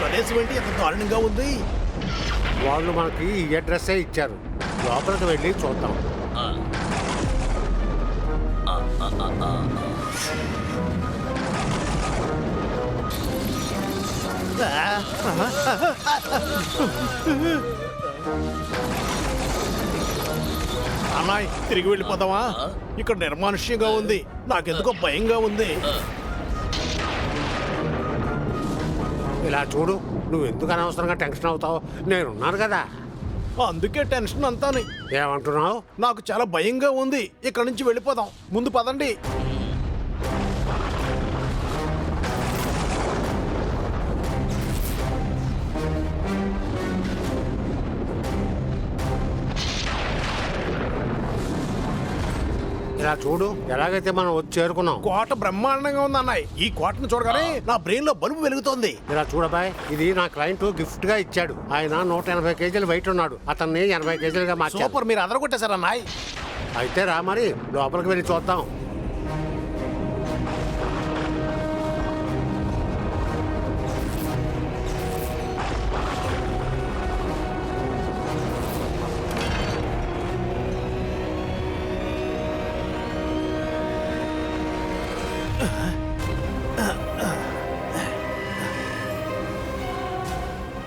ప్రదేశం ఏంటి ఎంత దారుణంగా ఉంది? వాళ్ళు మనకి ఈ అడ్రస్సే ఇచ్చారు. లోపలికి వెళ్ళి చూద్దాం. అమ్మాయి తిరిగి వెళ్ళిపోదామా? ఇక్కడ నిర్మానుష్యంగా ఉంది, నాకెందుకో భయంగా ఉంది. ఇలా చూడు, నువ్వు ఎందుకు అనవసరంగా టెన్షన్ అవుతావు? నేనున్నాను కదా. అందుకే టెన్షన్ అంతాని. ఏమంటున్నావు? నాకు చాలా భయంగా ఉంది. ఇక్కడ నుంచి వెళ్ళిపోదాం. ముందు పదండి. ఇలా చూడు, ఎలాగైతే మనం వచ్చి చేరుకున్నాం. కోట బ్రహ్మాండంగా ఉంది అన్నాయి. ఈ కోటను చూడగానే నా బ్రెయిన్ లో బల్బు వెలుగుతోంది. ఇలా చూడబాయ్, ఇది నా క్లయింట్ గిఫ్ట్ గా ఇచ్చాడు. ఆయన 180 కేజీలు వెయిట్ ఉన్నాడు. అతన్ని 80 కేజీలుగా మార్చారు. సూపర్, మీరు అదరగొట్టేశారు అన్నాయి. అయితే రా మరి లోపలికి వెళ్ళి చూద్దాం.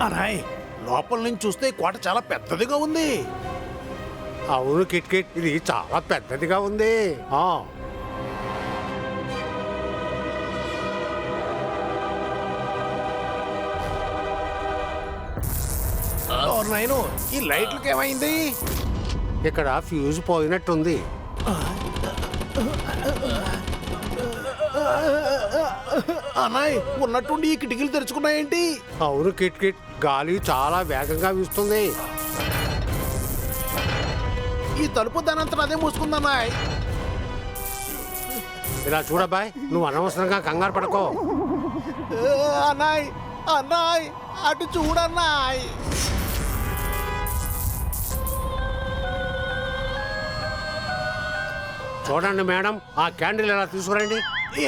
అన్నాయ్, లోపల నుంచి చూస్తే కోట చాలా పెద్దదిగా ఉంది. అవును కిట్ కిట్, ఇది చాలా పెద్దదిగా ఉంది. నాయను, ఈ లైట్లకి ఏమైంది? ఇక్కడ ఫ్యూజ్ పోయినట్టుంది. అన్నాయ్, ఉన్నట్టుండి ఈ కిటికీలు తెరుచుకున్నాయేంటి? అవును కిట్ కిట్, గాలి చాలా వేగంగా వీస్తుంది. ఈ తలుపు దానంతా అదే మూసుకుందన్నాయ్. ఇలా చూడబాయ్, నువ్వు అనవసరంగా కంగారు పడకో. అన్నాయ్ అన్నాయ్, అటు చూడన్నాయ్. చూడండి మేడం, ఆ క్యాండిల్ ఎలా తీసుకురండి.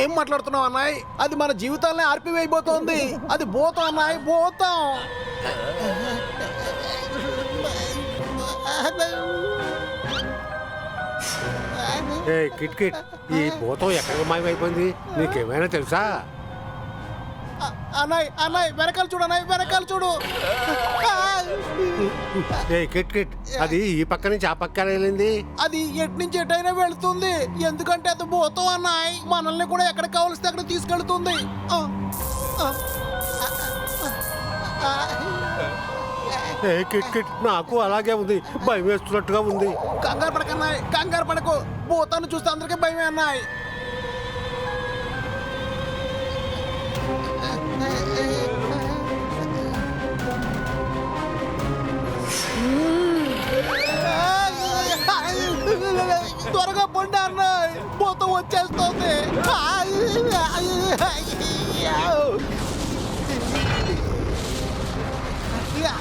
ఏం మాట్లాడుతున్నావు అన్నాయ్? అది మన జీవితాలనే ఆర్పివేయబోతోంది. అది భూతం అన్నాయ్, భూతం. ఏ కిట్ కిట్, ఈ భూతం ఎక్కడికి మాయమైపోయింది? నీకేమైనా తెలుసా? అన్నాయ్ అన్నాయ్, వెనకాల చూడు అన్నాయ్, వెనకాల చూడు. ఏ కిట్ కిట్, అది ఈ పక్క నుంచి ఆ పక్క వెళ్ళింది. అది ఎటు నుంచి ఎటైనా వెళ్తుంది. ఎందుకంటే అది భూతం అన్నాయ్. మనల్ని కూడా ఎక్కడ కావలిస్తే అక్కడ తీసుకెళ్తుంది. ఏ కిట్ కిట్, నాకు అలాగే ఉంది, భయం వేస్తున్నట్టుగా ఉంది. కంగారు పడకన్నాయ్, కంగారు పడకు. భూతాన్ని చూస్తే అందరికీ భయమే అన్నాయ్. త్వరగా పొండి అన్నాయ్, భూతం వచ్చేస్తుంది.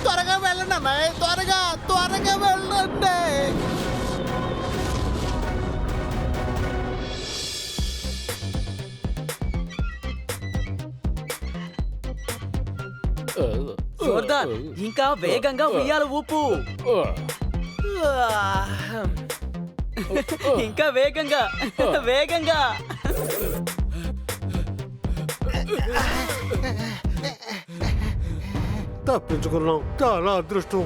త్వరగా వెళ్ళండి అన్నాయ్, త్వరగా త్వరగా వెళ్ళండి. జోర్దార్, ఇంకా వేగంగా ఉయ్యాల ఊపు. ఇంకా వేగంగా వేగంగా. తప్పించుకున్నాం, చాలా అదృష్టం.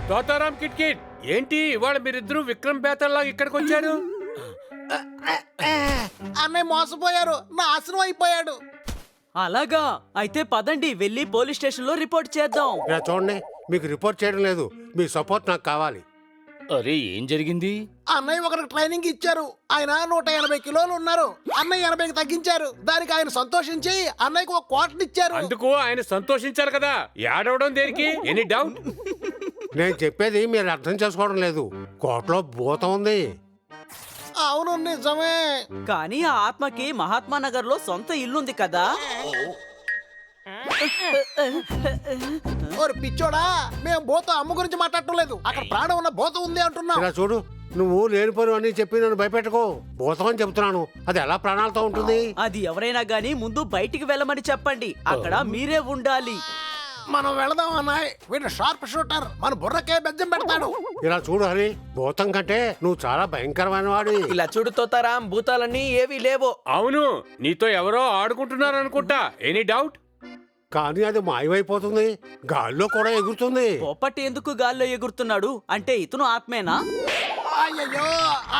తోతారాం కిట్ కిట్, ఏంటి ఇవాళ మీరిద్దరూ విక్రమ్ బేతల్లా ఇక్కడికి వచ్చారు? అన్నయ్య మోసపోయారు, నాశనం అయిపోయాడు. అలాగా అయితే పదండి, వెళ్ళి పోలీస్ స్టేషన్ లో రిపోర్ట్ చేద్దాం. ఇలా చూడండి, మీకు రిపోర్ట్ చేయడం లేదు, మీ సపోర్ట్ నాకు కావాలి. అరే ఏం జరిగింది? అన్నయ్య ఒకరికి ట్రైనింగ్ ఇచ్చారు. ఆయన 180 కిలోలు ఉన్నారు. అన్నయ్య 80కి తగ్గించారు. దానికి ఆయన సంతోషించి అన్నయ్యకు ఒక కోటని ఇచ్చారు. అందుకు ఆయన సంతోషించారు కదా, ఏడవడం దేనికి? Any doubt? నేను చెప్పేది మీరు అర్థం చేసుకోవడం లేదు. కోటలో భూతం ఉంది. అవును, నిజమే. కానీ ఆ ఆత్మకి మహాత్మా నగర్ లో సొంత ఇల్లుంది కదా. ఓరి పిచ్చోడా, మేము భూతం అమ్మ గురించి మాట్లాడటం లేదు. అక్కడ ప్రాణం ఉన్న భూతం ఉంది అంటున్నాం. ఇలా చూడు, నువ్వు లేనిపోను అని చెప్పి నన్ను భయపెట్టుకో. భూతం అని చెప్తున్నాను, అది ఎలా ప్రాణాలతో ఉంటుంది? అది ఎవరైనా గానీ ముందు బయటికి వెళ్ళమని చెప్పండి. అక్కడ మీరే ఉండాలి. మనం వెళదాం అన్నాయ్. వీడు షార్ప్ షూటర్, మన బుర్రకే బెజ్జం పెడతాడు. ఇలా చూడు హరి, భూతం కంటే నువ్వు చాలా భయంకరమైన వాడి. ఇలా చూడు తోతారాం, భూతాలన్నీ ఏవీ లేవో. అవును, నీతో ఎవరో ఆడుకుంటున్నారు అనుకుంటా. Any doubt? కానీ అది మాయమైపోతుంది, గాల్లో కూడా ఎగురుతుంది. పొప్పటి ఎందుకు గాల్లో ఎగురుతున్నాడు అంటే ఇతను ఆత్మేనా? అయ్యయ్యో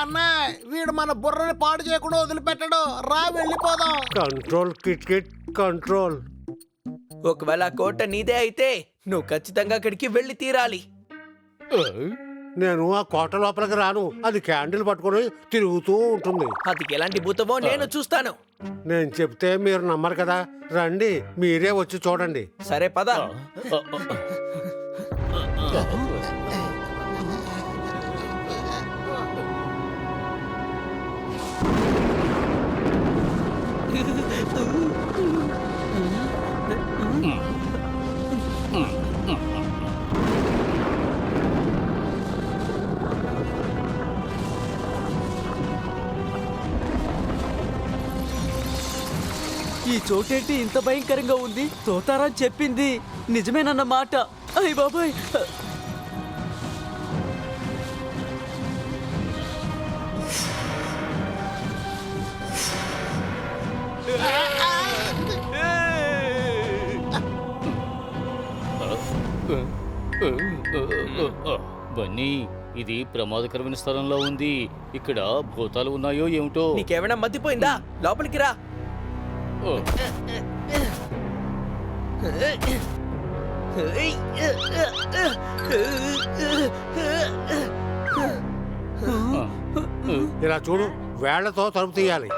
అన్నాయ్, వీడు మన బుర్రని పాడు చేయకుండా వదిలిపెట్టడు. రా వెళ్ళిపోదాం. Control kit kit control. ఒకవేళ ఆ కోట నీదే అయితే నువ్వు ఖచ్చితంగా అక్కడికి వెళ్ళి తీరాలి. నేను ఆ కోట లోపలికి రాను, అది క్యాండిల్ పట్టుకొని తిరుగుతూ ఉంటుంది. అది ఎలాంటి భూతమో నేను చూస్తాను. నేను చెప్తే మీరు నమ్మరు కదా, రండి మీరే వచ్చి చూడండి. సరే పద. ఈ చోటేంటి ఇంత భయంకరంగా ఉంది? తోతారా చెప్పింది నిజమేనన్నమాట. అయ్య బాబాయ్, బన్నీ, ఇది ప్రమాదకరమైన స్థలంలో ఉంది. ఇక్కడ భూతాలు ఉన్నాయో ఏమిటో. నీకేమైనా మతిపోయిందా? లోపలికి రా. ఇలా చూడు, వేళ్లతో తలుపు తీయాలి.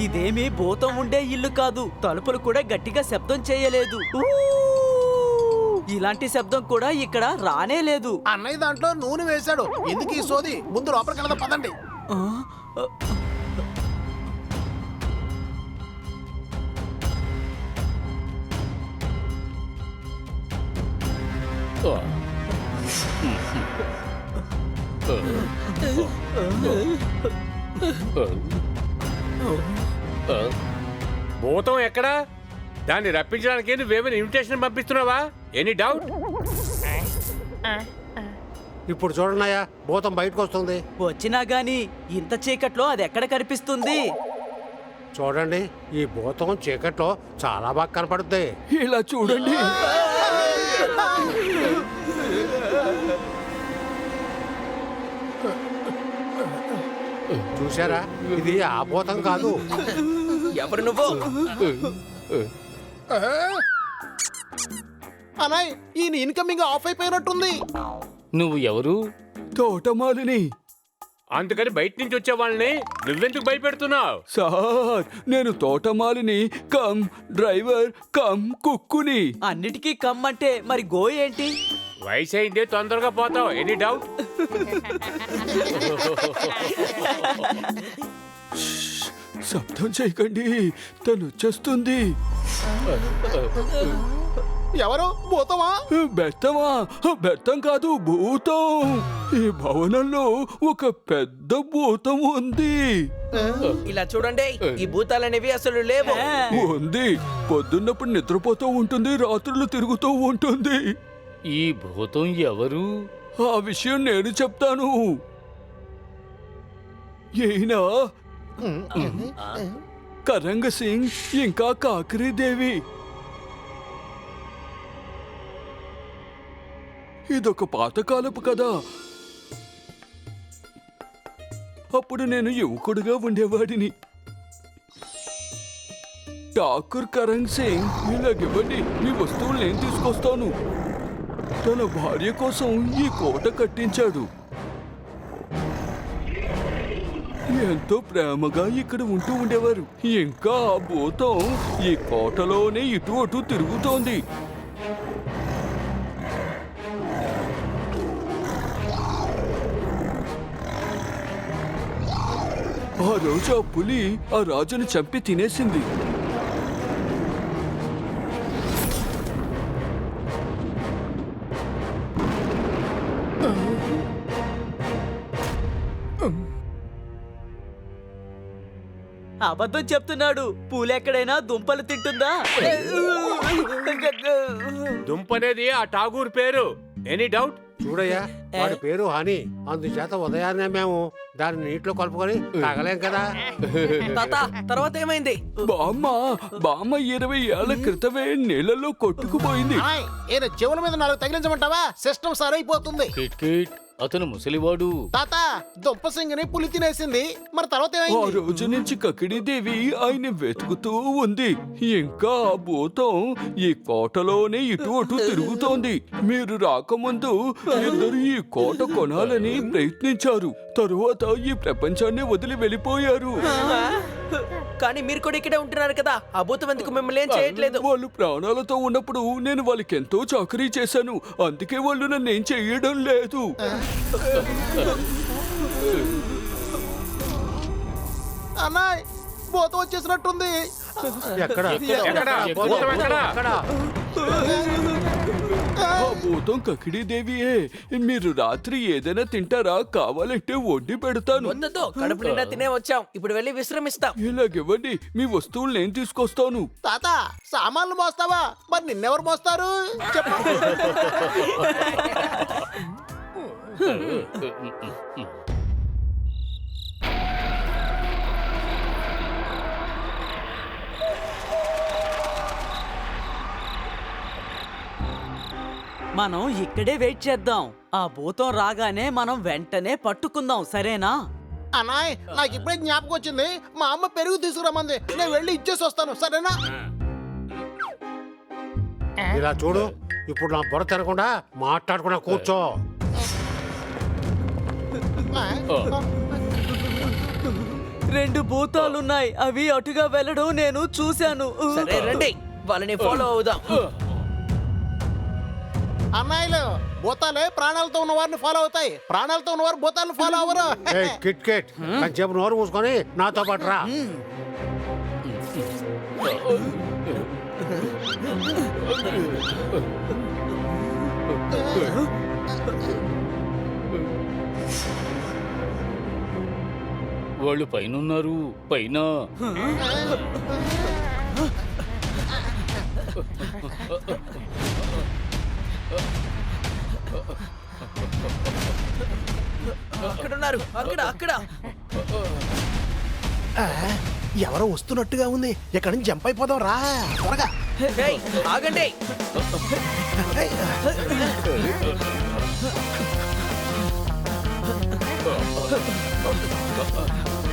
ఇదేమీ భూతం ఉండే ఇల్లు కాదు. తలుపులు కూడా గట్టిగా శబ్దం చేయలేదు. ఇలాంటి శబ్దం కూడా ఇక్కడ రానే లేదు. అన్నయ్య దాంట్లో నూనె వేశాడు. ఎందుకు ఈ సోది? ముందు లోపలికి వెళదాం పదండి. భూతం ఎక్కడా? దాన్ని రప్పించడానికి నువ్వేమైనా ఇన్విటేషన్ పంపిస్తున్నావా? Any doubt? ఇప్పుడు చూడన్నాయా, భూతం బయటకు వస్తుంది. వచ్చినా గాని ఇంత చీకట్లో అది ఎక్కడ కనిపిస్తుంది? చూడండి, ఈ భూతం చీకట్లో చాలా బాగా కనపడుద్ది. ఇలా చూడండి. చూసారా, ఇది ఆ భూతం కాదు. ఎవరు నువ్వు? అన్నయ్య, ఈయన ఇన్కమింగ్ ఆఫ్ అయిపోయినట్టుంది. నువ్వు ఎవరు? తోటమాలిని అందుకని బయట నుంచి వచ్చే వాళ్ళని నువ్వెందుకు భయపెడుతున్నావు? సార్, నేను తోటమాలిని కమ్ డ్రైవర్ కమ్ కుక్కుని. అన్నిటికీ కమ్మంటే మరి గో ఏంటి? వయసు అయిందే, తొందరగా పోతావు. Any doubt? శబ్దం చేయకండి, తను వచ్చేస్తుంది. ఎవరు? భూతమా? బెత్తమా? బెత్తం కాదు, భూతం. ఈ భవనంలో ఒక పెద్ద భూతం ఉంది. ఇలా చూడండి, ఈ భూతాలనేవి అసలు లేవు. ఉంది. పొద్దున్నప్పుడు నిద్రపోతూ ఉంటుంది, రాత్రులు తిరుగుతూ ఉంటుంది. ఈ భూతం ఎవరు? ఆ విషయం నేను చెప్తాను. ఈయన కరంగ సింగ్ ఇంకా కాకరీ దేవి. ఇదొక పాతకాలపు కదా. అప్పుడు నేను యువకుడుగా ఉండేవాడిని. ఠాకూర్ కరణ్ సింగ్, ఇలాగివ్వండి, మీ వస్తువులు నేను తీసుకొస్తాను. తన భార్య కోసం ఈ కోట కట్టించాడు. ఎంతో ప్రేమగా ఇక్కడ ఉంటూ ఉండేవారు. ఇంకా ఆ భూతం ఈ కోటలోనే ఇటు అటు తిరుగుతోంది. ఆ రోజు ఆ పులి ఆ రాజుని చంపి తినేసింది. అబద్ధం చెప్తున్నాడు. పూలెక్కడైనా దుంపలు తింటుందా? దుంపనేది ఆ ఠాగూర్ పేరు. Any doubt? చూడయ్యా, వాడి పేరు హనీ. అందుచేత ఉదయాన్నే మేము దాన్ని నీటిలో కలుపుకొని తాగలేం కదా. తాత తర్వాత ఏమైంది? బామ్మ 20 ఏళ్ల క్రితమే నీళ్ళలో కొట్టుకుపోయింది. అమ్మాయి, ఈయన చెవుల మీద 4 తగిలించమంటావా? సిస్టమ్ సరైపోతుంది. కిట్ కిట్ అతను ముసలివాడు. తాత, దుంప సింగిని పులి తినేసింది. మరి తర్వాత ఆ ఏమైంది? రోజు నుంచి కకిడీదేవి ఆయన వెతుకుతూ ఉంది. ఇంకా ఆ భూతం ఈ కోటలోనే ఇటు అటు తిరుగుతోంది. మీరు రాకముందు ఇద్దరు ఈ కోట కొనాలని ప్రయత్నించారు. తరువాత ఈ ప్రపంచాన్ని వదిలి వెళ్ళిపోయారు. కానీ మీరు కూడా ఇక్కడే ఉంటున్నారు కదా, ఆ భూతం ఎందుకు మిమ్మల్ని ఏం చేయట్లేదు? వాళ్ళు ప్రాణాలతో ఉన్నప్పుడు నేను వాళ్ళకి ఎంతో చాకరీ చేశాను. అందుకే వాళ్ళు నన్ను ఏం చెయ్యడం లేదు. అన్నాయ్, భూతం వచ్చేసినట్టుంది. ఎక్కడ ఎక్కడ? భూతం ఎక్కడ? ఎక్కడ? ఆ భూతం కకిడీదేవియే. మీరు రాత్రి ఏదైనా తింటారా? కావాలంటే వండి పెడతాను. వందతో కడుపు నిండా తినే వచ్చాం, ఇప్పుడు వెళ్ళి విశ్రమిస్తాం. ఇలాగివ్వండి, మీ వస్తువులు నేను తీసుకొస్తాను. తాత, సామాన్లు మోస్తావా? మరి నిన్నెవరు మోస్తారు చెప్పు. మనం ఇక్కడే వెయిట్ చేద్దాం. ఆ భూతం రాగానే మనం వెంటనే పట్టుకుందాం, సరేనా? అన్నాయ్, నాకు ఇప్పుడే జ్ఞాపకం వచ్చింది. మా అమ్మ పెరుగు తీసుకురమ్మంది. నేను వెళ్ళి ఇచ్చేసి వస్తాను, సరేనా? ఇలా చూడు, ఇప్పుడు నా బుర్ర తినకుండా మాట్లాడకుండా కూర్చో. రెండు భూతాలున్నాయి. అవి అటుగా వెళ్ళడం నేను చూశాను. సరే రండి, వాళ్ళని ఫాలో అవుదాం. అన్నాయిలు, భూతాలే ప్రాణాలతో ఉన్న వారిని ఫాలో అవుతాయి. ప్రాణాలతో ఉన్నవారు భూతాలను ఫాలో అవ్వరు. ఏయ్, కిట్ కిట్, కొంచెంసేపు నోరు మూసుకొని నాతో పాటు రా. వాళ్ళు పైనున్నారు, పైన. అక్కడున్నారు, అక్కడ అక్కడ. ఎవరో వస్తున్నట్టుగా ఉంది. ఎక్కడి నుంచి జంప్ అయిపోదాం రా త్వరగా. ఏయ్, ఆగండి.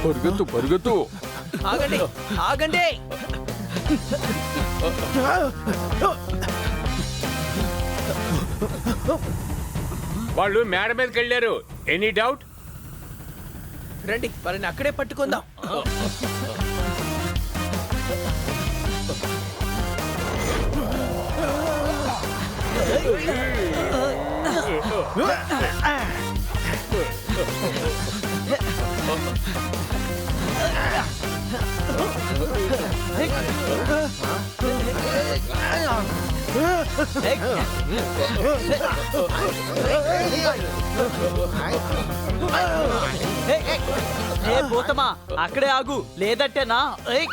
పరుగెత్తు పరుగెత్తు. ఆగండి ఆగండి. వాళ్ళు మేడ మీదకి వెళ్ళారు. Any doubt? రండి, వాళ్ళని అక్కడే పట్టుకుందాం. ఏ భూతమా, అక్కడే ఆగు, లేదంటేనా? ఏయ్!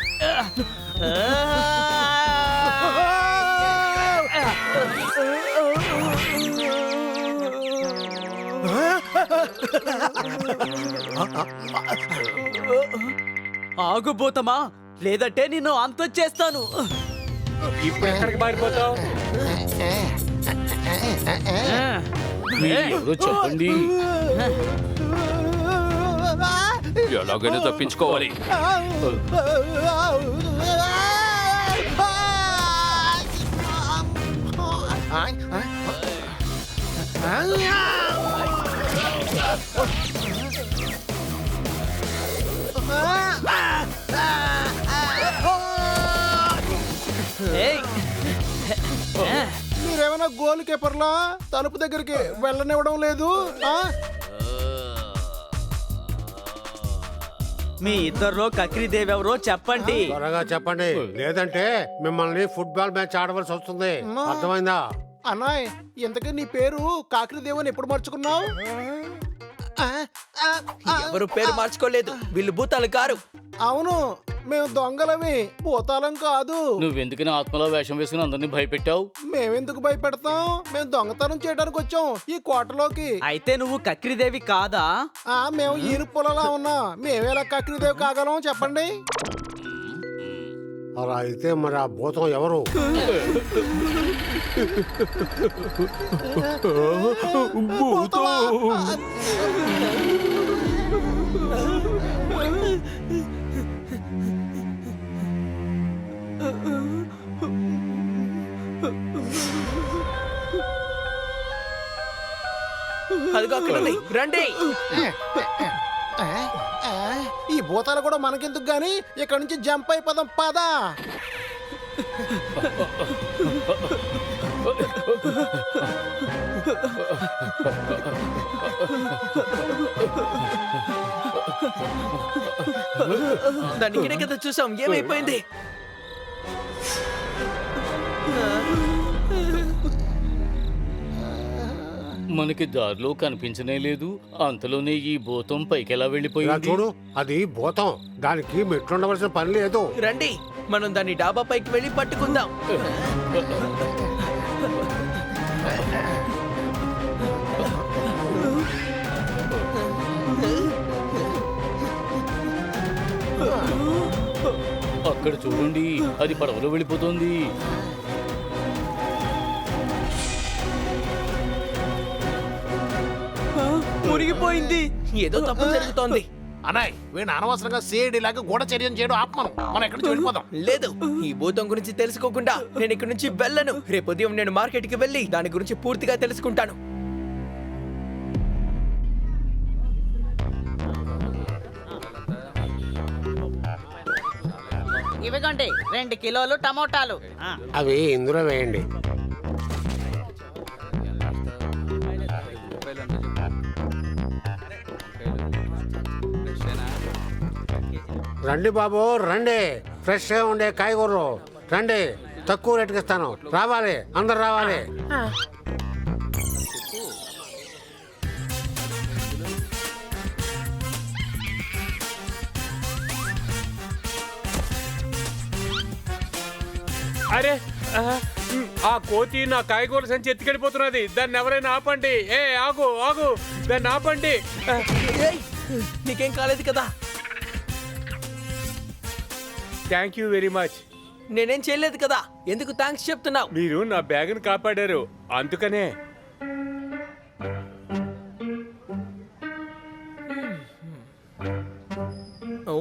ఆగు భూతమా, లేదంటే నిన్ను అంతం చేస్తాను. ఇప్పుడు ఎక్కడికి పారిపోతావు? ఎవరో చెప్పండి. ఎలాగైనా తప్పించుకోవాలి. ఏయ్! మీరేమైనా గోల్ కీపర్లా? తలుపు దగ్గరికి వెళ్ళనివ్వడం లేదు. మీ ఇద్దరిలో కక్రీదేవి ఎవరో చెప్పండి. త్వరగా చెప్పండి, లేదంటే మిమ్మల్ని ఫుట్బాల్ మ్యాచ్ ఆడవలసి వస్తుంది. అర్థమైందా? అన్నాయ్, ఇంతకీ నీ పేరు కాకరిదేవని ఎప్పుడు మార్చుకున్నావు? ఎవరు పేరు మార్చుకోలేదు, వీళ్ళు భూతాలు కారు. అవును, మేము దొంగలవి, భూతాలం కాదు. నువ్వెందుకని ఆత్మలో వేషం వేసుకుని అందరినీ భయపెట్టావు? మేమెందుకు భయపెడతాం? మేము దొంగతనం చేయడానికి వచ్చాం ఈ కోటలోకి. అయితే నువ్వు కక్రిదేవి కాదా? మేము ఈను పొలలా ఉన్నా, మేమేలా కక్రిదేవి కాగలం చెప్పండి? అలా అయితే మరి ఆ భూతం ఎవరు? భూతమా? అదిగో అక్కడ ఉంది. రండి. ఈ భూతాలు కూడా మనకెందుకు గాని, ఇక్కడ నుంచి జంప్ అయిపోదాం పదా. దాన్ని ఇక్కడే కదా చూసాం, ఏమైపోయింది? మనకి దారిలో కనిపించనే లేదు. అంతలోనే ఈ భూతం పైకి ఎలా ఇలా వెళ్ళిపోయింది? చూడు, అది భూతం. దానికి మెట్లుండవలసిన పని లేదు. రండి, మనం దాన్ని డాబా పైకి వెళ్ళి పట్టుకుందాం. అక్కడ చూడండి, అది పడవలో వెళ్ళిపోతుంది. మునిగిపోయింది. ఏదో తప్పు జరుగుతోంది. అన్నాయ్, వీడిని అనవసరంగా సేడిలాగా గూఢచర్యం చేయడం ఆత్మను. మనం ఎక్కడి నుంచి వెళ్ళిపోదాం. లేదు, ఈ భూతం గురించి తెలుసుకోకుండా నేను ఇక్కడి నుంచి వెళ్ళను. రేపు ఉదయం నేను మార్కెట్కి వెళ్ళి దాని గురించి పూర్తిగా తెలుసుకుంటాను. ఇవిగోండి 2 కిలోలు టమోటాలు. అవి ఇందులో వేయండి. రండి బాబు, రండి. ఫ్రెష్గా ఉండే కాయగూరలు రండి. తక్కువ రేటుకి ఇస్తాను. రావాలి, అందరు రావాలి. అరే ఆ కోతి నా కాయగూర సంచి ఎత్తుకెళ్ళిపోతున్నది. దాన్ని ఎవరైనా ఆపండి. ఆగు ఆగు, దాన్ని ఆపండి. ఏయ్, నీకేం కాలేదు కదా? Thank you very much. నేనేం చేయలేదు కదా, ఎందుకు థ్యాంక్స్ చెప్తున్నావు? మీరు నా బ్యాగ్ని కాపాడారు, అందుకనే. ఓ,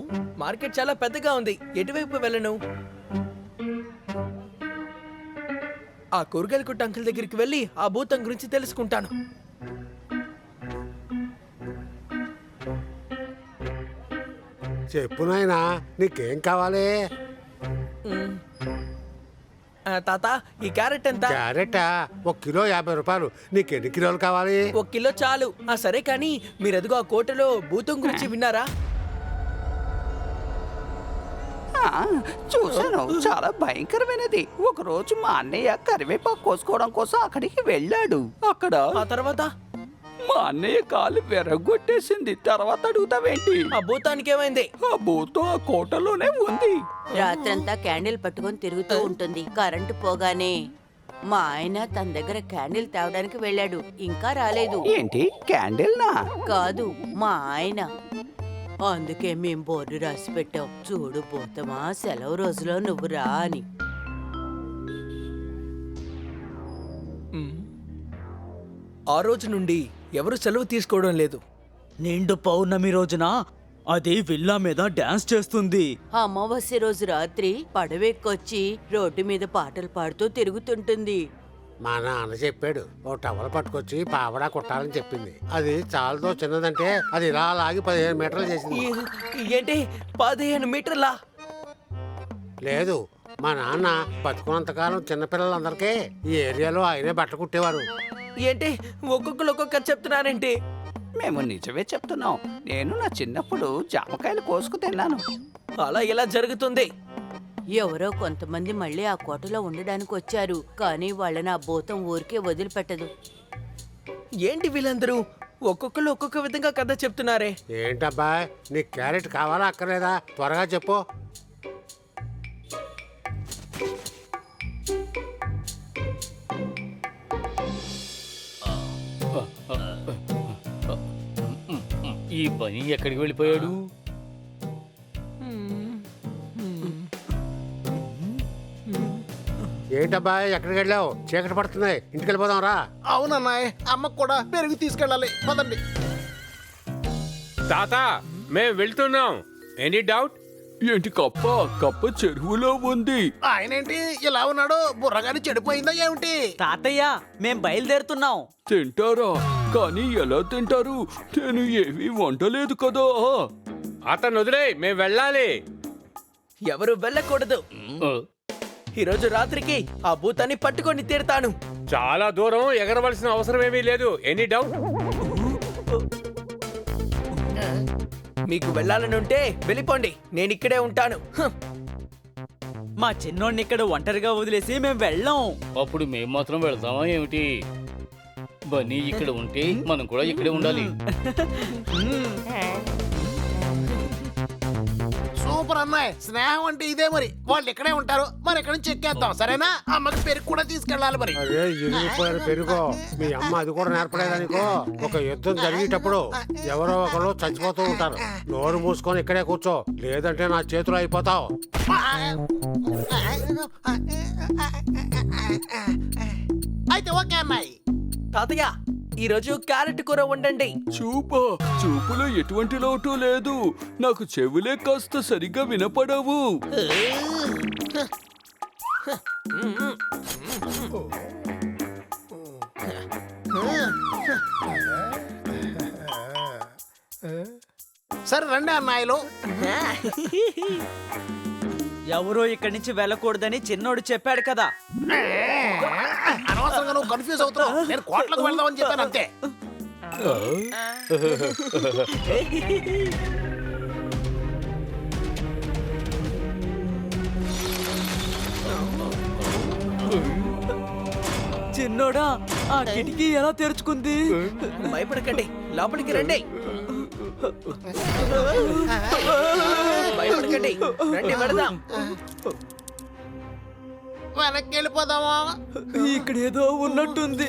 మార్కెట్ చాలా పెద్దగా ఉంది. ఎటువైపు వెళ్ళను? ఆ కూరగాయల కొట్టు అంకుల్ దగ్గరికి వెళ్ళి ఆ భూతం గురించి తెలుసుకుంటాను. చెప్పు నాయనా, నీకేం కావాలి? తాత, ఈ క్యారెట్ ఎంత? క్యారెటా? 1 కిలో 50 రూపాయలు. నీకు ఎన్ని కిలోలు కావాలి? 1 కిలో చాలు. సరే, కానీ మీరు ఎదుగు ఆ కోటలో భూతం గురించి విన్నారా? చూశాను, చాలా భయంకరమైనది. ఒక రోజు మా అన్నయ్య కరివేపాకు కోసుకోవడం కోసం అక్కడికి వెళ్ళాడు. అక్కడ ఆ తర్వాత మా అన్నయ్య కాలు విరగొట్టేసింది. తర్వాత అడుగుతావేంటి? ఆ భూతానికి ఏమైంది? ఆ భూతం ఆ కోటలోనే ఉంది. రాత్రంతా క్యాండిల్ పట్టుకొని తిరుగుతూ ఉంటుంది. కరెంటు పోగానే మా ఆయన తన దగ్గర క్యాండిల్ తేవడానికి వెళ్ళాడు, ఇంకా రాలేదు. ఏంటి, క్యాండిల్నా? కాదు, మా ఆయన. అందుకే మేం బోర్డు రాసి పెట్టాం, చూడు పోతమా, సెలవు రోజులో నువ్వు రా అని. ఆ రోజు నుండి ఎవరు సెలవు తీసుకోవడం లేదు. నిండు పౌర్ణమి రోజున అది విల్లా మీద డాన్స్ చేస్తుంది. అమావాస్య రోజు రాత్రి పడవెక్కొచ్చి రోడ్డు మీద పాటలు పాడుతూ తిరుగుతుంటుంది. మా నాన్న చెప్పాడు, ఓ టవల్ పట్టుకొచ్చి పావడా కుట్టాలని చెప్పింది. అది చాలదో చిన్నదంటే అది ఇలా లాగి 15 మీటర్లు చేసింది. ఏంటి, 15 మీటర్లా? లేదు, మా నాన్న బతుకున్నంతకాలం చిన్నపిల్లలందరికీ ఈ ఏరియాలో ఆయనే బట్ట కుట్టేవారు. ఏంటి, ఒక్కొక్కరు ఒక్కొక్కరు చెప్తున్నారేంటి? మేము నిజమే చెప్తున్నాం. నేను నా చిన్నప్పుడు జామకాయలు కోసుకు తిన్నాను. అలా ఎలా జరుగుతుంది? ఎవరో కొంతమంది మళ్ళీ ఆ కోటలో ఉండడానికి వచ్చారు, కానీ వాళ్ళని ఆ భూతం ఊరికే వదిలిపెట్టదు. ఏంటి వీళ్ళందరూ ఒక్కొక్కరు ఒక్కొక్క విధంగా కథ చెప్తున్నారే? ఏంటబ్బా, నీకు క్యారెట్ కావాలా అక్కర్లేదా? త్వరగా చెప్పు. ఈ పని ఎక్కడికి వెళ్ళిపోయాడు? ఏంటబ్బా ఎక్కడికి వెళ్ళావు? చీకటి పడుతుంది, ఇంటికి వెళ్ళిపోదాం రా. అవునన్నాయ్, అమ్మకు కూడా పెరుగు తీసుకెళ్ళాలి, పదండి. తాత మేం వెళ్తున్నాం. Any doubt? ఏంటి కప్ప? కప్ప చెరువులో ఉంది. ఆయనేంటి ఇలా ఉన్నాడు? బుర్రగాని చెడిపోయిందా ఏమిటి? తాతయ్య మేం బయలుదేరుతున్నాం. తింటారా? కానీ ఎలా తింటారు? నేను ఏమీ వండలేదు కదా. అతను వదిలే, మేం వెళ్ళాలి. ఎవరు వెళ్ళకూడదు. ఈరోజు రాత్రికి ఆ భూతాన్ని పట్టుకొని తీరుతాను. చాలా దూరం ఎగరవలసిన అవసరం ఏమీ లేదు. Any doubt? మీకు వెళ్ళాలనుంటే వెళ్ళిపోండి, నేను ఇక్కడే ఉంటాను. మా చిన్నోడిని ఇక్కడ ఒంటరిగా వదిలేసి మేం వెళ్ళాం. అప్పుడు మేము మాత్రం వెళ్తామా ఏమిటి? బన్నీ ఇక్కడ ఉంటే మనం కూడా ఇక్కడే ఉండాలి. సూపర్ అన్నాయ్, స్నేహం అంటే ఇదే మరి. వాళ్ళు ఇక్కడే ఉంటారు, మరి ఇక్కడ నుంచి ఎక్కేద్దాం, సరేనా? అమ్మకి పెరుగు కూడా తీసుకెళ్ళాలి మరి. అదే ఇరిగిపోయారు పెరుగో. మీ అమ్మ అది కూడా నేర్పలేదనుకో. ఒక యుద్ధం జరిగేటప్పుడు ఎవరో ఒకరు చచ్చిపోతూ ఉంటారు. నోరు మూసుకొని ఇక్కడే కూర్చో, లేదంటే నా చేతిలో అయిపోతావు. అయితే ఓకే అన్నాయ్. తాతయ్య ఈరోజు క్యారెట్ కూర వండండి. చూపులో ఎటువంటి లోటు లేదు. నాకు చెవులే కాస్త సరిగ్గా వినపడవు. సరే రండి అన్నాయిలు. ఎవరో ఇక్కడి నుంచి వెళ్ళకూడదని చిన్నోడు చెప్పాడు కదా. అనవసరంగా నువ్వు కన్ఫ్యూజ్ అవుతున్నావు. నేను కోట్లకు వెళ్దామని చెప్పాను అంతే. చిన్నోడా, ఆ కిటికీ ఎలా తెరుచుకుంది? భయపడకండి, లోపలికి రండి. భయపడకండి, రండి వెళదాం. వెనక్కి వెళ్ళిపోదామా? ఇక్కడ ఏదో ఉన్నట్టుంది.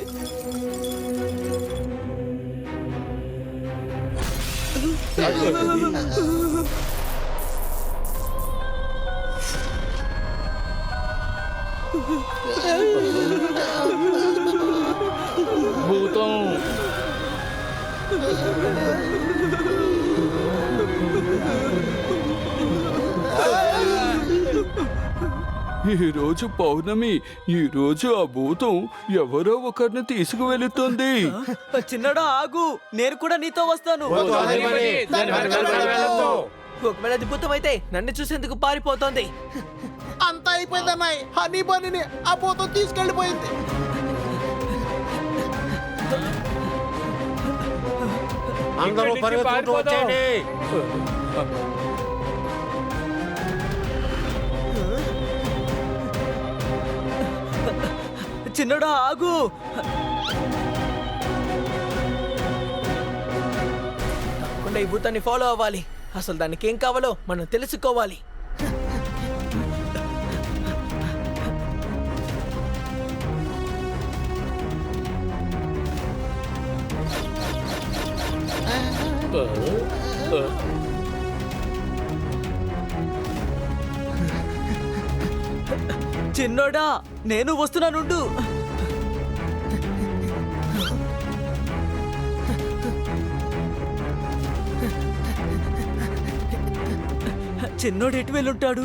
భూతం. ఈ రోజు పౌర్ణమి. ఈ రోజు ఆ భూతం ఎవరో ఒకరిని తీసుకువెళుతుంది. చిన్నోడా ఆగు, నేను కూడా నీతో వస్తాను. ఒకవేళ అది భూతం అయితే నన్ను చూసేందుకు పారిపోతోంది. అంతా అయిపోయింది అన్నాయ్. హనీ బన్నీని ఆ పోతో తీసుకెళ్ళిపోయింది. అందరూ పరిగెత్తుకుంటూ వచ్చేయండి. చిన్నోడా ఆగు. తప్పకుండా ఈ భూతాన్ని ఫాలో అవ్వాలి. అసలు దానికి ఏం కావాలో మనం తెలుసుకోవాలి. చిన్నోడా, నేను వస్తున్నానుండు. చిన్నోడు ఎటు వెళ్ళుంటాడు?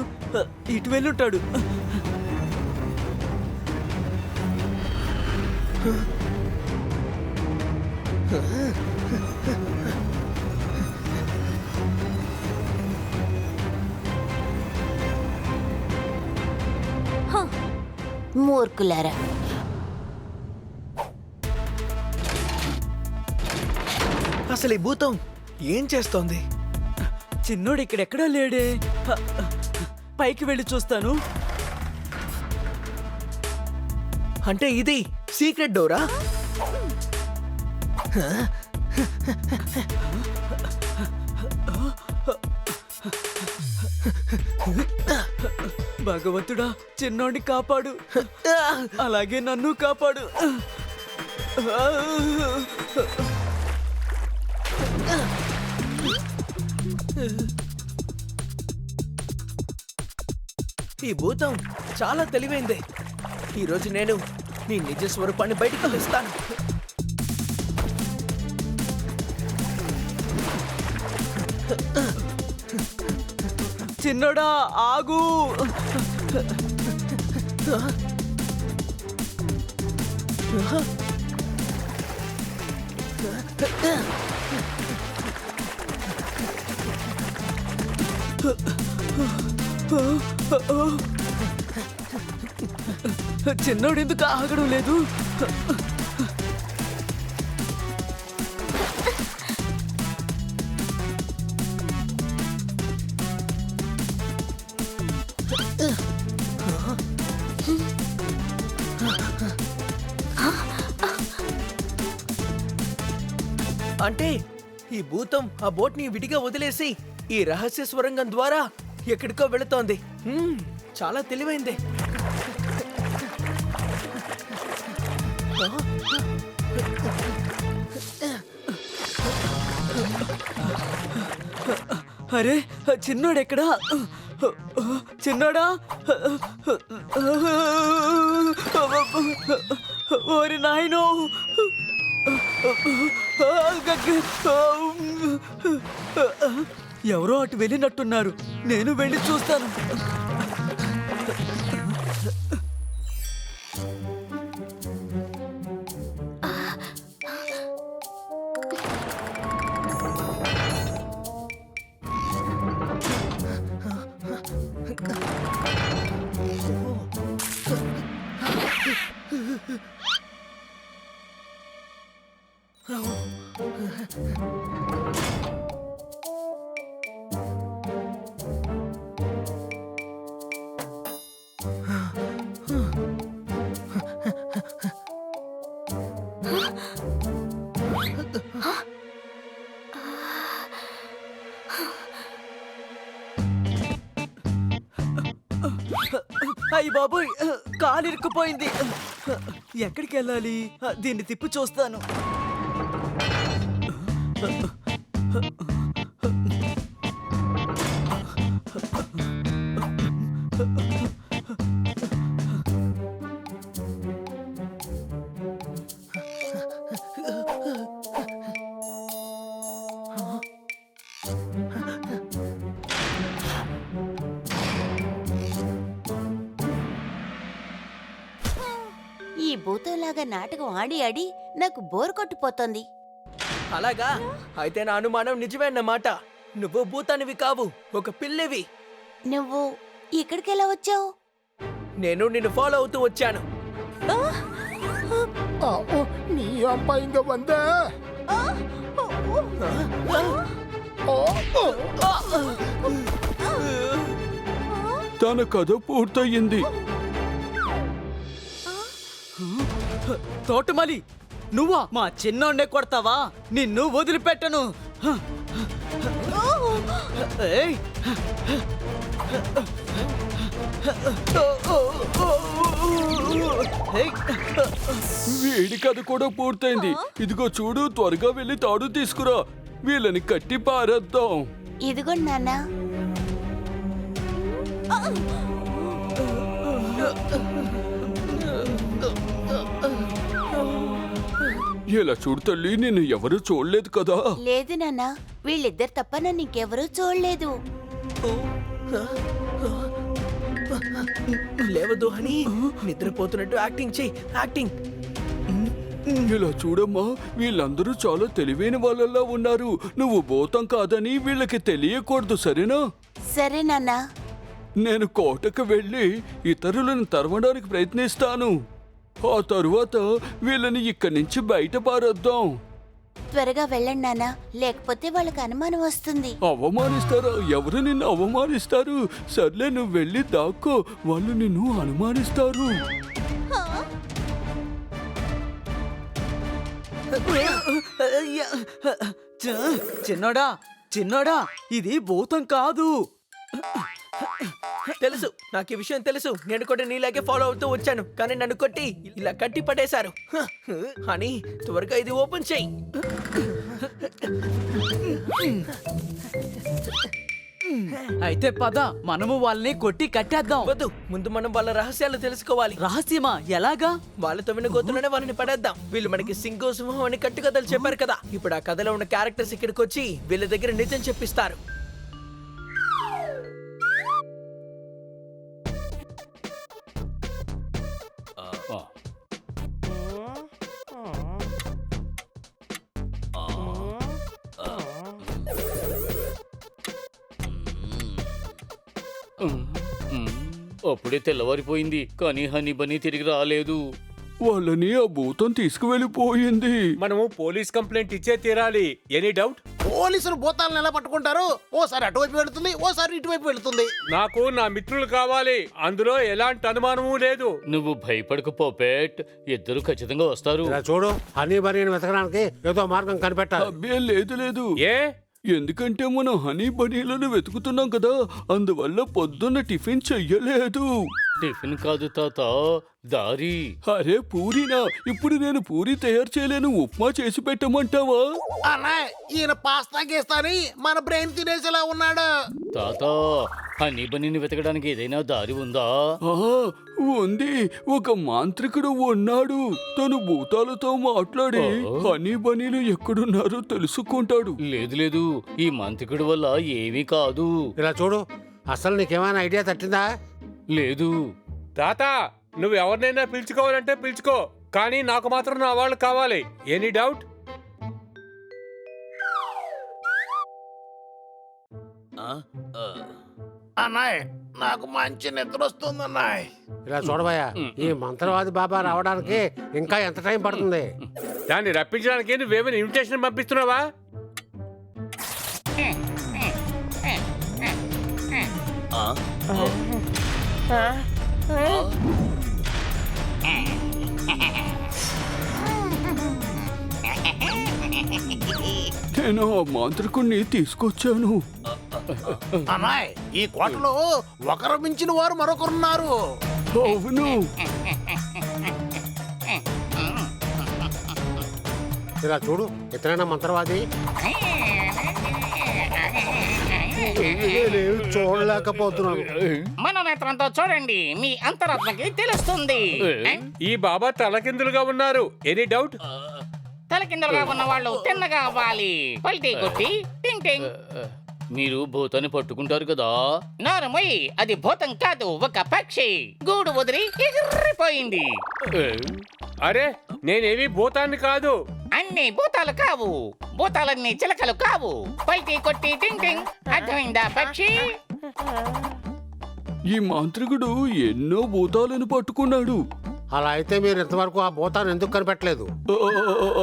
ఇటు వెళ్ళుంటాడు. మూర్ఖులారా, అసలు ఈ భూతం ఏం చేస్తోంది? చిన్నోడు ఇక్కడెక్కడా లేడే. పైకి వెళ్ళి చూస్తాను. అంటే ఇది సీక్రెట్ డోరా? భగవంతుడా, చిన్నోడిని కాపాడు, అలాగే నన్ను కాపాడు. ఈ భూతం చాలా తెలివైందే. ఈరోజు నేను నీ నిజ స్వరూపాన్ని బయటికి తెస్తాను. చిన్నోడా ఆగు. చిన్నోడు ఎందుకు ఆగడం లేదు? అంటే ఈ భూతం ఆ బోట్ ని విడిగా వదిలేసి ఈ రహస్య స్వరంగం ద్వారా ఎక్కడికో వెళుతోంది. చాలా తెలివైందే. అరే చిన్నోడెక్కడా? చిన్నోడా? ఓరి నాయనో! ఎవరో అటు వెళ్ళినట్టున్నారు. నేను వెళ్ళి చూస్తాను. అయ్య బాబోయ్, కాలు ఇరుక్కుపోయింది. ఎక్కడికి వెళ్ళాలి? దీన్ని తిప్పి చూస్తాను. ఈ భూతంలాగా నాటకం ఆడి ఆడి నాకు బోర్ కొట్టిపోతోంది. అలాగా? అయితే నా అనుమానం నిజమే అన్నమాట. నువ్వు భూతానివి కావు, ఒక పిల్లివి. నువ్వు ఇక్కడికి ఎలా వచ్చావు? నేను నిన్ను ఫాలో అవుతూ వచ్చాను. நீ அப்பா இங்க வந்த? తన కథ పూర్తయింది. తోటమలి, నువ్వా? మా చిన్నోడ్నే కొడతావా? నిన్ను వదిలిపెట్టను. ఏయ్! ఏయ్! వీడి కథ కూడా పూర్తయింది. ఇదిగో చూడు, త్వరగా వెళ్ళి తాడు తీసుకురా. వీళ్ళని కట్టి పారేద్దాం. ఇదిగోండి నాన్న. ఇలా చూడు తల్లి, నిన్ను ఎవరు చూడలేదు కదా. లేదు నాన్న, వీళ్ళిద్దరు తప్ప నన్ను ఇంకెవరూ చూడలేదు. లేవదు అని నిద్రపోతున్నట్టు యాక్టింగ్ చెయ్యి. యాక్టింగ్. ఇలా చూడమ్మా, వీళ్ళందరూ చాలా తెలివైన వాళ్ళలా ఉన్నారు. నువ్వు భూతం కాదని వీళ్ళకి తెలియకూడదు, సరేనా? సరే నాన్న. నేను కోటకు వెళ్ళి ఇతరులను తరవడానికి ప్రయత్నిస్తాను. ఆ తరువాత వీళ్ళని ఇక్కడి నుంచి బయట పారేద్దాం. త్వరగా వెళ్ళండి నాన్న, లేకపోతే వాళ్ళకి అనుమానం వస్తుంది. అవమానిస్తారా? ఎవరు నిన్ను అవమానిస్తారు? సర్లే, నువ్వు వెళ్ళి దాక్కో, వాళ్ళు నిన్ను అనుమానిస్తారు. చిన్నోడా, చిన్నోడా, ఇది భూతం కాదు. తెలుసు, నాకు ఈ విషయం తెలుసు. నేను కూడా నీలాగే ఫాలో అవుతూ వచ్చాను, కానీ నన్ను కొట్టి ఇలా కట్టి పడేశారు. అని త్వరగా ఇది ఓపెన్ చెయ్యి. అయితే పద మనము వాళ్ళని కొట్టి కట్టేద్దాం. వద్దు, ముందు మనం వాళ్ళ రహస్యాలు తెలుసుకోవాలి. రహస్యమా? ఎలాగా? వాళ్ళతో విన గోతులోనే వాళ్ళని పడేద్దాం. వీళ్ళు మనకి సింహం సింహం అని కట్టుకథలు చెప్పారు కదా. ఇప్పుడు ఆ కథలో ఉన్న క్యారెక్టర్స్ ఇక్కడికి వచ్చి వీళ్ళ దగ్గర నిజం చెప్పిస్తారు. ఆ. అప్పుడే తెల్లవారిపోయింది కానీ హనీ బన్నీ తిరిగి రాలేదు. వాళ్ళని ఆ భూతం తీసుకువెళ్ళిపోయింది. మనము పోలీస్ కంప్లైంట్ ఇచ్చే తీరాలి. Any doubt? పోలీసులు భూతాలను ఎలా పట్టుకుంటారు? ఓసారి అటువైపు వెళుతుంది, ఓసారి ఇటువైపు వెళుతుంది. నాకు నా మిత్రులు కావాలి, అందులో ఎలాంటి అనుమానము లేదు. నువ్వు భయపడకు పోపెట్, ఇద్దరు ఖచ్చితంగా వస్తారు. ఇలా చూడు, హనీ బనీని వెతకడానికి ఏదో మార్గం కనిపెట్టాలి. అబ్బే లేదు లేదు, ఏ? ఎందుకంటే మనం హనీ బనీలను వెతుకుతున్నాం కదా, అందువల్ల పొద్దున్న టిఫిన్ చెయ్యలేదు. టిఫిన్ కాదు తాత, దారి. అరే పూరీనా? ఇప్పుడు నేను పూరి తయారు చేయలేను, ఉప్మా చేసి పెట్టమంటావా? అన్నా, ఈయన పాస్తా గీస్తాని మన బ్రెయిన్ తినేసేలా ఉన్నాడు. తాత, హనీ బన్నీని వెతకడానికి ఏదైనా దారి ఉందా? ఆహా, ఉంది. ఒక మాంత్రికుడు ఉన్నాడు. తను భూతాలతో మాట్లాడి హనీ బనీలు ఎక్కడున్నారో తెలుసుకుంటాడు. లేదు లేదు, ఈ మంత్రికుడి వల్ల ఏమీ కాదు. ఇలా చూడు, అసలు నీకేమైనా ఐడియా తట్టిందా? లేదు. తాత, నువ్వు ఎవరినైనా పిలుచుకోవాలంటే పిలుచుకో, కానీ నాకు మాత్రం నా వాళ్ళు కావాలి. Any doubt? అన్నాయ్, నాకు మంచి నిద్ర వస్తుంది అన్నాయ్. ఇలా చూడబోయా, ఈ మంత్రవాది బాబా రావడానికి ఇంకా ఎంత టైం పడుతుంది? దాన్ని రప్పించడానికి నువ్వేమైనా ఇన్విటేషన్ పంపిస్తున్నావా? నేను ఆ మాంత్రికుణ్ణి తీసుకొచ్చాను. అన్నాయ్, ఈ కోటలో ఒకరు మించిన వారు మరొకరున్నారు. అవును, ఇలా చూడు, ఇతనైనా మంత్రవాది? చూడలేకపోతున్నాను. మనోనేత్రంతో చూడండి, మీ అంతరాత్మకి తెలుస్తుంది. ఈ బాబా తలకిందులుగా ఉన్నారు. Any doubt? తలకిందలుగా ఉన్న వాళ్ళు తిన్నగా అవ్వాలి. పల్టీ కొట్టి టింగ్ టింగ్. మీరు భూతాన్ని పట్టుకుంటారు కదా? నోరు మొయ్యి, అది భూతం కాదు, ఒక పక్షి. గూడు వదిలి ఎగిరిపోయింది. అరే, నేనేవి భూతాన్ని కాదు. అన్ని భూతాలు కావు, భూతాలన్నీ చిలకలు కావు. పల్టీ కొట్టి టింగ్ టింగ్. అర్థమైందా పక్షి? ఈ మాంత్రికుడు ఎన్నో భూతాలను పట్టుకున్నాడు. అలా అయితే మీరు ఇంతవరకు ఆ భూతాన్ని ఎందుకు కనిపెట్టలేదు?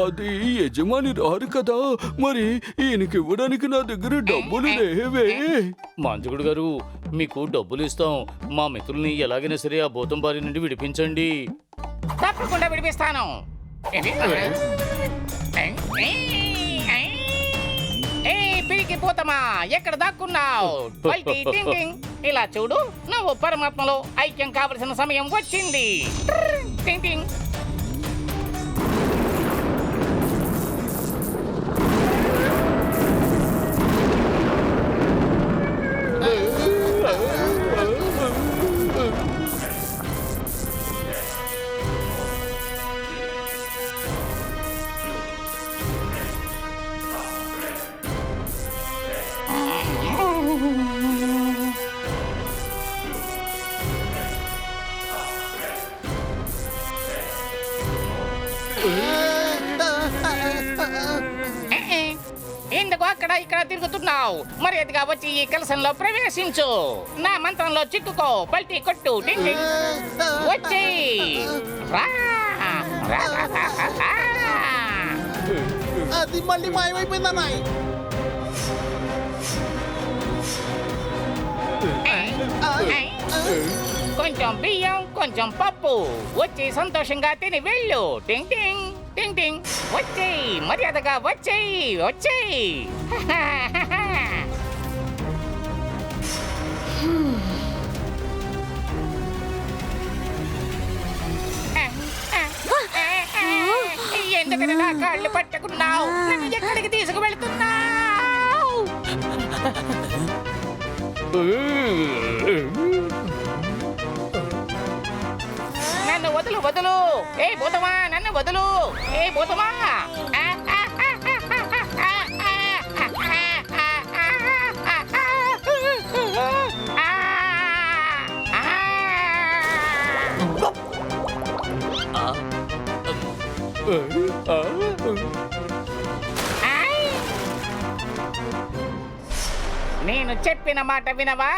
అది యజమాని రారు కదా, మరి ఈయనకి ఇవ్వడానికి నా దగ్గర డబ్బులు లేవే. మాంత్రికుడు గారు, మీకు డబ్బులు ఇస్తాం. మా మిత్రుల్ని ఎలాగైనా సరే ఆ భూతం బారి నుండి విడిపించండి. తప్పకుండా విడిపిస్తాను. ఏ పిరికి పోతమా, ఎక్కడ దాక్కున్నావు? పల్టీ టింగ్ టింగ్. ఇలా చూడు, నువ్వు పరమాత్మలో ఐక్యం కావలసిన సమయం వచ్చింది. టింగ్ టింగ్. ఎందుకు అక్కడ ఇక్కడ తిరుగుతున్నావు? మర్యాదగా వచ్చి ఈ కలశంలో ప్రవేశించు. నా మంత్రంలో చిక్కుకో. పల్టీ కొట్టు. టింగ్ టింగ్. వచ్చేయ్. రా. రా, రా, రా, రా, రా. అది మళ్ళీ మాయమైపోయింది అన్నాయ్. కొంచెం బియ్యం, కొంచెం పప్పు. వచ్చి సంతోషంగా తిని వెళ్ళు. టింగ్ టింగ్ టింగ్ టింగ్. వచ్చేయ్, మర్యాదగా వచ్చేయ్. వచ్చేయ్. ఎందుకని నా కాళ్ళు పట్టుకున్నావు? నన్ను ఎక్కడికి తీసుకువెళ్తున్నావు? నన్ను వదులు వదులు ఏ భూతమా నన్ను వదులు ఏ భూతమా నేను చెప్పిన మాట వినవా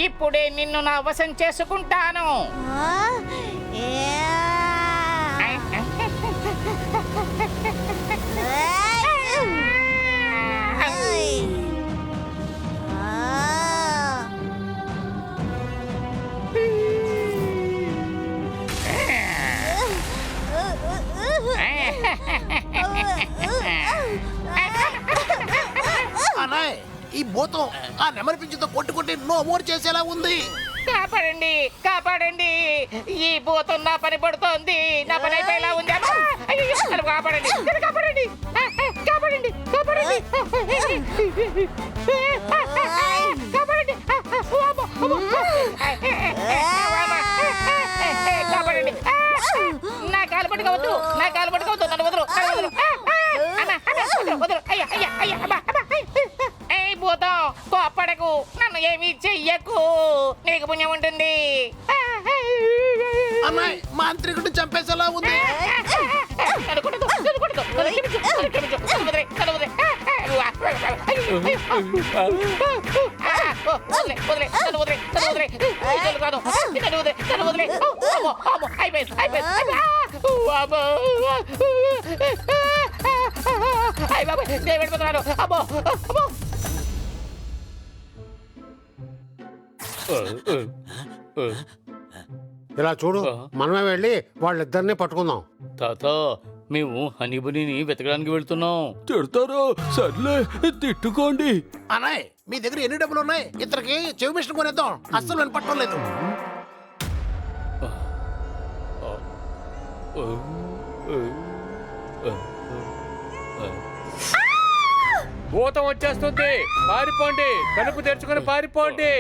ఇప్పుడే నిన్ను నా వశం చేసుకుంటాను అన్నయ్య ఈ భూతం ఆ నెమలి పింఛతో కొట్టి నో మోర్ చేసేలా ఉంది. కాపాడండి కాపాడండి ఈ భూతం నా పని పడుతోంది నా పని అయిపోయేలా ఉంది అమ్మా! అయ్యయ్యో, నన్ను కాపాడండి నన్ను కాపాడండి కాపాడండి కాపాడండి కాపాడండి కాపాడండి నా కాలు పట్టుకోవద్దు నా కాలు పట్టుకోవద్దు నన్ను వదలు నన్ను వదలు వదలు అయ్యా అయ్యా అయ్యా అమ్మా ఏ భూతం కోప్పడకు నన్ను ఏమీ చెయ్యకు నీకు పుణ్యం ఉంటుంది అమ్మాయి మాంత్రికుడు చంపేసేలా ఉంది. నన్ను కొట్టదు, నన్ను కొట్టదు. నన్ను క్షమించు, నన్ను క్షమించు. నన్ను వదిలేయ్, నన్ను వదిలేయ్. వదిలేయ్, వదిలేయ్, నన్ను వదిలేయ్, నన్ను వదిలేయ్. నన్ను కాదు, నన్ను వదిలేయ్, నన్ను వదిలేయ్. అమ్మో, అమ్మో, అయిపోయింది, అయిపోయింది. అమ్మో. అయ్ బాబోయ్, నేను వెళ్ళిపోతున్నాను. అమ్మో, అమ్మో. ఇలా చూడు, మనమే వెళ్ళి వాళ్ళిద్దరిని పట్టుకుందాం. తాత మేము హనీబునీని వెతకడానికి వెళ్తున్నాం. తిడతారా? సర్లే, తిట్టుకోండి. అన్నయ్య మీ దగ్గర ఎన్ని డబ్బులు ఉన్నాయి? ఇతనికి చెవి మిషన్ కొనేద్దాం. అస్సలు వినపట్టడం లేదు. భూతం వచ్చేస్తుంది, పారిపోండి, తలుపు తెరుచుకొని పారిపోండి.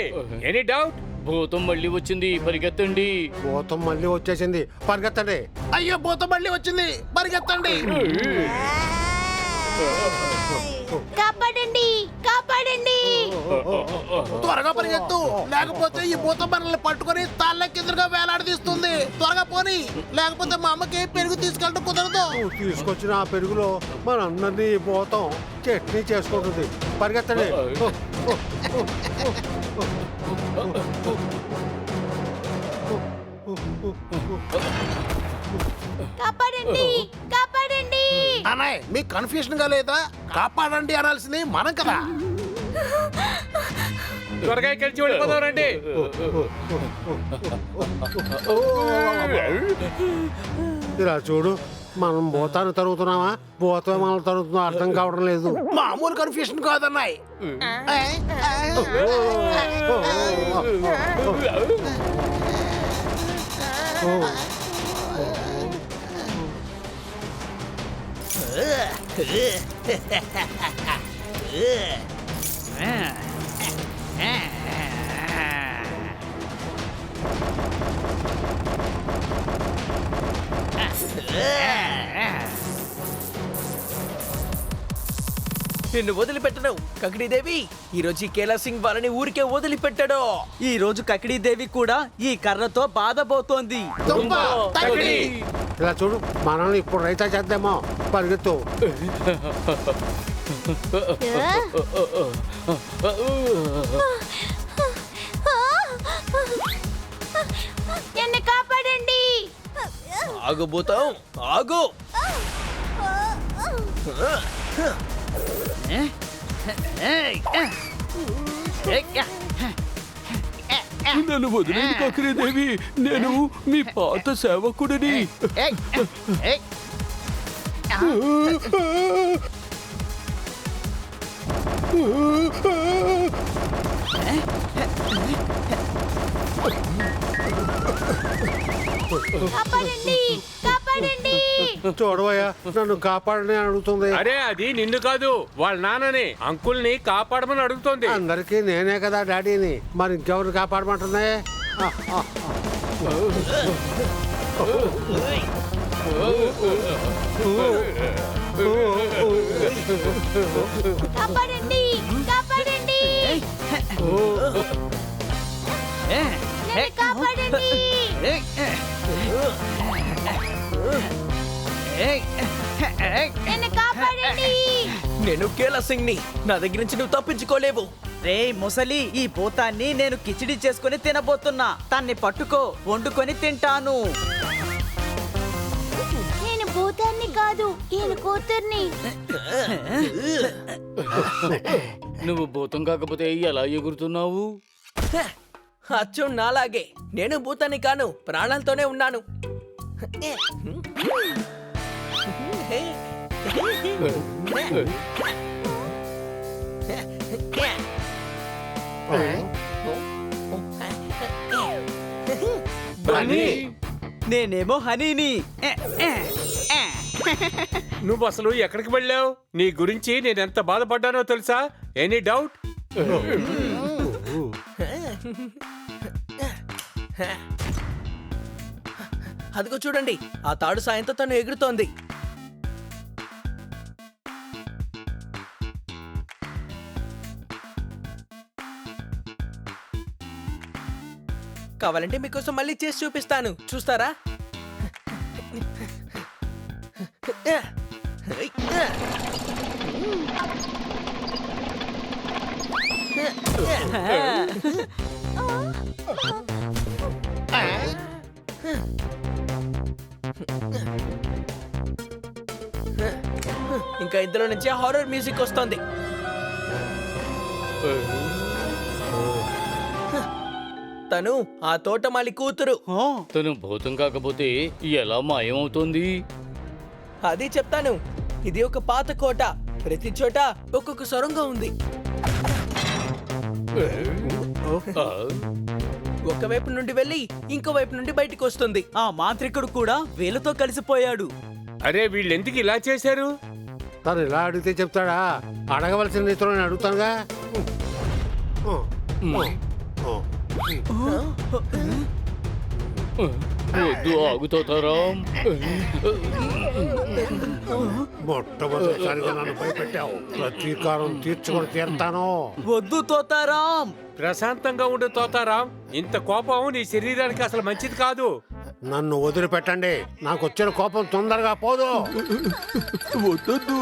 Any doubt? భూతం మళ్ళీ వచ్చింది, పరిగెత్తండి. భూతం మళ్ళీ వచ్చేసింది, పరిగెత్తండి. అయ్యో భూతం మళ్ళీ వచ్చింది, పరిగెత్తండి. కాపాడండి కాపాడండి త్వరగా పరిగెత్తు, లేకపోతే ఈ భూతం మనల్ని పట్టుకొని తాళ్ళెక్కిందుగా వేలాడదీస్తుంది. త్వరగా పోని, లేకపోతే మా అమ్మకి పెరుగు తీసుకెళ్ళడం కుదరదు. నువ్వు తీసుకొచ్చిన ఆ పెరుగులో మనందరినీ భూతం చట్నీ చేసుకుంటుంది. పరిగెత్తండి. కాపాడండి కాపాడండి అన్నయ్య మీకు కన్ఫ్యూజన్ గా లేదా? కాపాడండి అనాల్సింది మనం కదా. త్వరగా కలిసి వెళ్ళిపోదాం రండి. ఇలా చూడు, మనం భూతాన్ని తరుగుతున్నామా, భూతం మనల్ని తరుగుతుందో అర్థం కావడం లేదు. మామూలు కన్ఫ్యూజన్ కాదన్నాయ్. నిన్ను వదిలిపెట్టను కకడీదేవి. ఈ రోజు ఈ కేలా సింగ్ వాళ్ళని ఊరికే వదిలిపెట్టాడు. ఈ రోజు కకిడీదేవి కూడా ఈ కర్రతో బాధపోతోంది. ఇలా చూడు, మనల్ని ఇప్పుడు రైతా చేద్దామో. పరిగెత్తు. నన్ను కాపాడండి. ఆగు భూతం, ఆగు. నన్ను వదిలేండి కకరీదేవి, నేను మీ పాత సేవకుడిని. కాపాడండి కాపాడండి కాపాడండి చూడవయ్యా నన్ను కాపాడని అడుగుతుంది. అరే అది నిన్ను కాదు, వాళ్ళ నాన్నని అంకుల్ని కాపాడమని అడుగుతోంది. అందరికీ నేనే కదా డాడీని, మరి ఇంకెవరు కాపాడమంటుంది? కాపాడండి కాపాడండి నన్ను కాపాడండి నన్ను కాపాడండి నేను కేలా సింగ్ ని, నా దగ్గర నుంచి నువ్వు తప్పించుకోలేవు. రే ముసలి, ఈ భూతాన్ని నేను కిచిడి చేసుకుని తినబోతున్నా. దాన్ని పట్టుకో, వండుకొని తింటాను. నేను భూతాన్ని కాదు, ఈయన కూతుర్ని. నువ్వు భూతం కాకపోతే ఎలా ఎగురుతున్నావు? అచ్చు నాలాగే నేను భూతాన్ని కాను, ప్రాణాలతోనే ఉన్నాను. నేనేమో హనీని. నువ్వు అసలు ఎక్కడికి వెళ్ళావు? నీ గురించి నేను ఎంత బాధపడ్డానో తెలుసా? Any doubt? అదిగో చూడండి, ఆ తాడు సాయంతో తను ఎగురుతోంది. కావాలంటే మీకోసం మళ్ళీ చేసి చూపిస్తాను, చూస్తారా? ఇంకా ఇందులో నుంచి హారర్ మ్యూజిక్ వస్తుంది. తను ఆ తోటమాలి కూతురు. తను భూతం కాకపోతే ఎలా మాయమవుతోంది? అది చెప్తాను. ఇది ఒక పాత కోట, ప్రతి చోట ఒక్కొక్క సొరంగం ఉంది. ఆ, ఒకవైపు నుండి వెళ్ళి ఇంకో వైపు నుండి బయటికి వస్తుంది. ఆ మాంత్రికుడు కూడా వేలుతో కలిసిపోయాడు. అరే వీళ్ళెందుకు ఇలా చేశారు? తను ఇలా అడిగితే చెప్తాడా? అడగవలసిన రీతిలో నేను అడుగుతానుగా. వద్దు, ఆగుతారాం. మొట్టమొదటిసారిగా నన్ను భయపెట్టావు. ప్రతీకారం తీర్చుకొని తీరుతాను. వద్దు తోతారాం. ప్రశాంతంగా ఉండు తోతారాం. ఇంత కోపం నీ శరీరానికి అసలు మంచిది కాదు. నన్ను వదిలిపెట్టండి. నాకు వచ్చిన కోపం తొందరగా పోదు. వద్దొద్దు,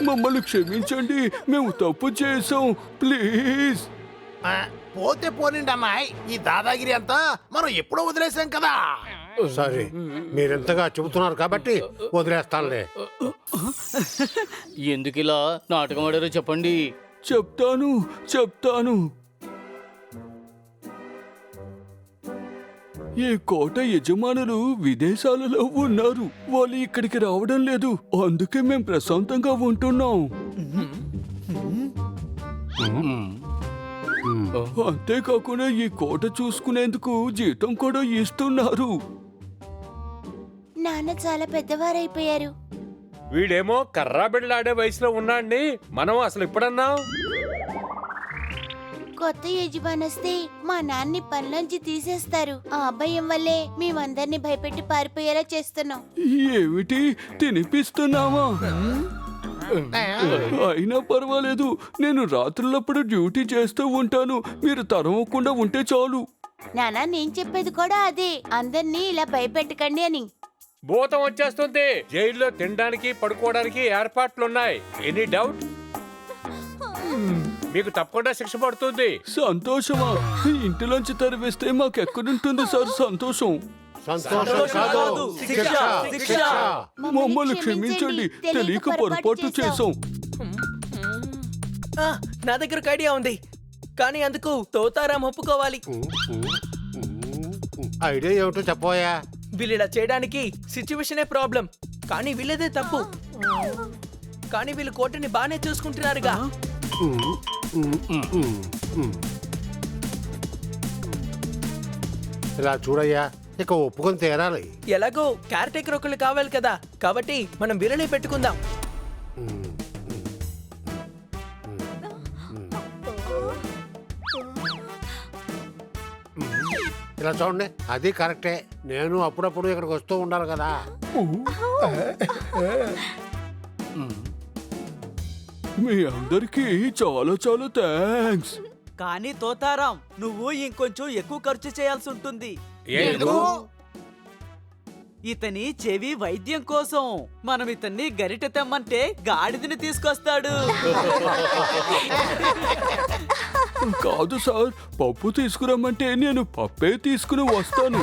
మమ్మల్ని క్షమించండి, మేము తప్పు చేసాం, ప్లీజ్. పోతే పోనిండి అమ్మాయి, ఈ దాదాగిరి అంతా మనం ఎప్పుడో వదిలేసాం కదా. సరే, మీరెంతగా చెబుతున్నారు కాబట్టి వదిలేస్తానులే. ఎందుకు ఇలా నాటకం ఆడారో చెప్పండి. చెప్తాను. ఈ కోట యజమానులు విదేశాలలో ఉన్నారు. వాళ్ళు ఇక్కడికి రావడం లేదు, అందుకే మేము ప్రశాంతంగా ఉంటున్నాం. అంతేకాకుండా ఈ కోట చూసుకునేందుకు జీతం కూడా ఇస్తున్నారు. నాన్న చాలా పెద్దవారైపోయారు. వీడేమో కర్రా బిళ్ళాడే వయసులో ఉన్నాడిని మనం అసలు ఇప్పుడన్నాం. కొత్త యజమాని వస్తే మా నాన్ని పనిలోంచి తీసేస్తారు. ఆ భయం వల్లే మేమందరినీ భయపెట్టి పారిపోయేలా చేస్తున్నాం. ఏమిటి, తినిపిస్తున్నావా? అయినా పర్వాలేదు, నేను రాత్రులప్పుడు డ్యూటీ చేస్తూ ఉంటాను, మీరు తరవకుండా ఉంటే చాలు. నానా నేను చెప్పేది కూడా అదే, అందరినీ ఇలా భయపెట్టకండి అని. భూతం వచ్చేస్తుంది. జైల్లో తినడానికి పడుకోవడానికి ఏర్పాట్లున్నాయి. Any doubt? మీకు తప్పకుండా శిక్ష పడుతుంది. సంతోషమా? ఇంటిలోంచి తరివేస్తే మాకెక్కడుంటుంది సార్ సంతోషం? సంతోషం కాదు, శిక్ష. మమ్మల్ని క్షమించండి, తెలియక పొరపాటు చేసాం. నా దగ్గర ఒక ఐడియా ఉంది, కానీ అందుకు తోతారాం ఒప్పుకోవాలి. ఐడియా ఏమిటో చెప్పబోయా? వీళ్ళిలా చేయడానికి సిచ్యువేషనే ప్రాబ్లం, కానీ వీళ్ళదే తప్పు. కానీ వీళ్ళు కోటని బానే చూసుకుంటున్నారుగా. ఇలా చూడయ్యా, ఇక ఒప్పుకొని తీరాలి. ఎలాగో కేర్ టేకర్ ఒకళ్ళు కావాలి కదా, కాబట్టి మనం వీళ్ళని పెట్టుకుందాం. ఇలా చూడండి, అది కరెక్టే. నేను అప్పుడప్పుడు ఇక్కడికి వస్తూ ఉండాలి కదా. మీ అందరికీ చాలా చాలా థ్యాంక్స్. కానీ తోతారాం, నువ్వు ఇంకొంచెం ఎక్కువ ఖర్చు చేయాల్సి ఉంటుంది. ఎందుకు? ఇతని చెవి వైద్యం కోసం. మనం ఇతన్ని గరిటె తెమ్మంటే గాడిదని తీసుకొస్తాడు. కాదు సార్, పప్పు తీసుకురమ్మంటే నేను పప్పే తీసుకుని వస్తాను.